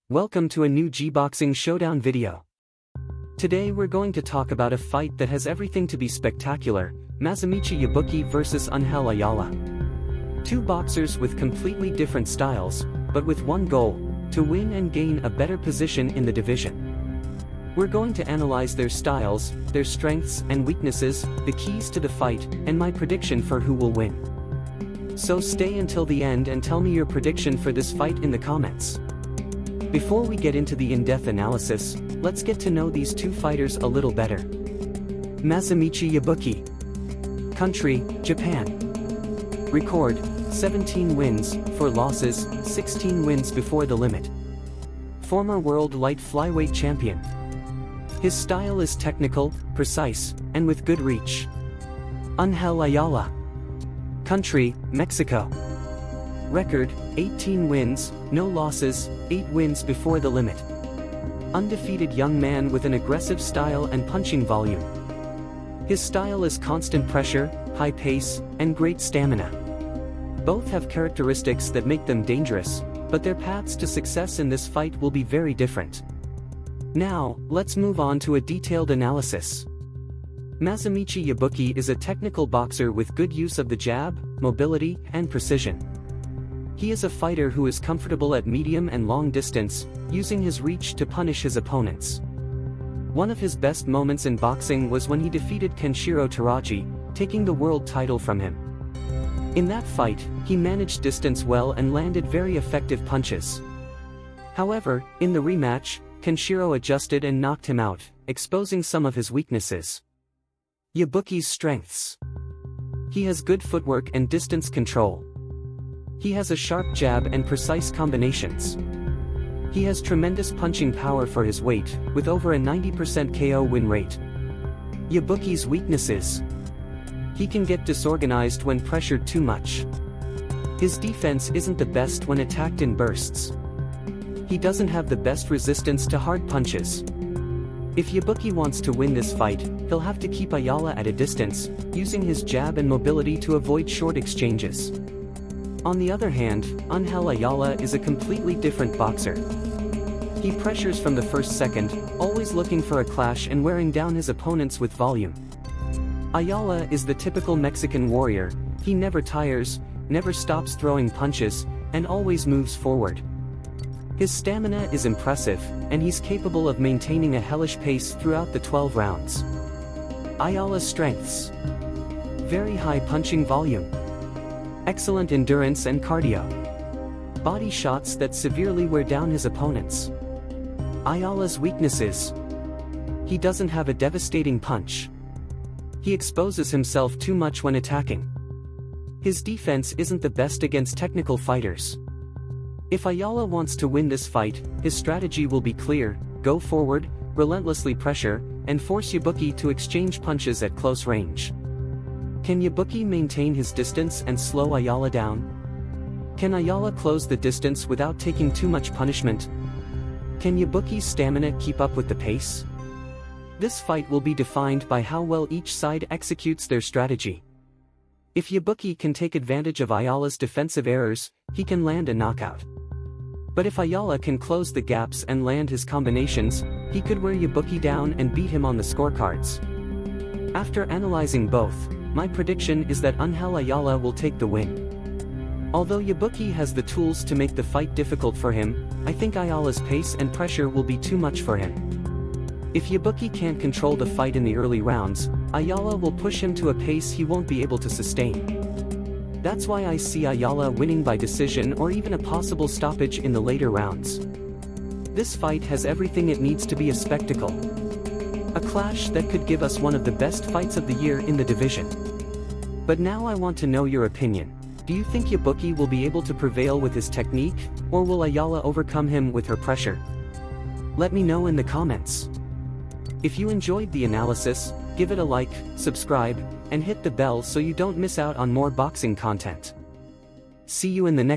Welcome to a new G-Boxing Showdown video. Today we're going to talk about a fight that has everything to be spectacular, MASAMICHI YABUKI vs Ángel Ayala. Two boxers with completely different styles, but with one goal, to win and gain a better position in the division. We're going to analyze their styles, their strengths and weaknesses, the keys to the fight, and my prediction for who will win. So stay until the end and tell me your prediction for this fight in the comments. Before we get into the in-depth analysis, let's get to know these two fighters a little better. MASAMICHI YABUKI. Country, Japan. Record, 17 wins, 4 losses, 16 wins before the limit. Former world light flyweight champion. His style is technical, precise, and with good reach. Ángel Ayala. Country, Mexico. Record, 18 wins, no losses, 8 wins before the limit. Undefeated young man with an aggressive style and punching volume. His style is constant pressure, high pace, and great stamina. Both have characteristics that make them dangerous, but their paths to success in this fight will be very different. Now, let's move on to a detailed analysis. MASAMICHI YABUKI is a technical boxer with good use of the jab, mobility, and precision. He is a fighter who is comfortable at medium and long distance, using his reach to punish his opponents. One of his best moments in boxing was when he defeated Kenshiro Teraji, taking the world title from him. In that fight, he managed distance well and landed very effective punches. However, in the rematch, Kenshiro adjusted and knocked him out, exposing some of his weaknesses. Yabuki's strengths. He has good footwork and distance control. He has a sharp jab and precise combinations. He has tremendous punching power for his weight, with over a 90% KO win rate. Yabuki's weaknesses. He can get disorganized when pressured too much. His defense isn't the best when attacked in bursts. He doesn't have the best resistance to hard punches. If Yabuki wants to win this fight, he'll have to keep Ayala at a distance, using his jab and mobility to avoid short exchanges. On the other hand, Ángel Ayala is a completely different boxer. He pressures from the first second, always looking for a clash and wearing down his opponents with volume. Ayala is the typical Mexican warrior. He never tires, never stops throwing punches, and always moves forward. His stamina is impressive, and he's capable of maintaining a hellish pace throughout the 12 rounds. Ayala's strengths. Very high punching volume. Excellent endurance and cardio. Body shots that severely wear down his opponents. Ayala's weaknesses. He doesn't have a devastating punch. He exposes himself too much when attacking. His defense isn't the best against technical fighters. If Ayala wants to win this fight, his strategy will be clear: go forward, relentlessly pressure, and force Yabuki to exchange punches at close range. Can Yabuki maintain his distance and slow Ayala down? Can Ayala close the distance without taking too much punishment? Can Yabuki's stamina keep up with the pace? This fight will be defined by how well each side executes their strategy. If Yabuki can take advantage of Ayala's defensive errors, he can land a knockout. But if Ayala can close the gaps and land his combinations, he could wear Yabuki down and beat him on the scorecards. After analyzing both, my prediction is that Ángel Ayala will take the win. Although Yabuki has the tools to make the fight difficult for him, I think Ayala's pace and pressure will be too much for him. If Yabuki can't control the fight in the early rounds, Ayala will push him to a pace he won't be able to sustain. That's why I see Ayala winning by decision or even a possible stoppage in the later rounds. This fight has everything it needs to be a spectacle. A clash that could give us one of the best fights of the year in the division. But now I want to know your opinion. Do you think Yabuki will be able to prevail with his technique, or will Ayala overcome him with her pressure? Let me know in the comments. If you enjoyed the analysis, give it a like, subscribe, and hit the bell so you don't miss out on more boxing content. See you in the next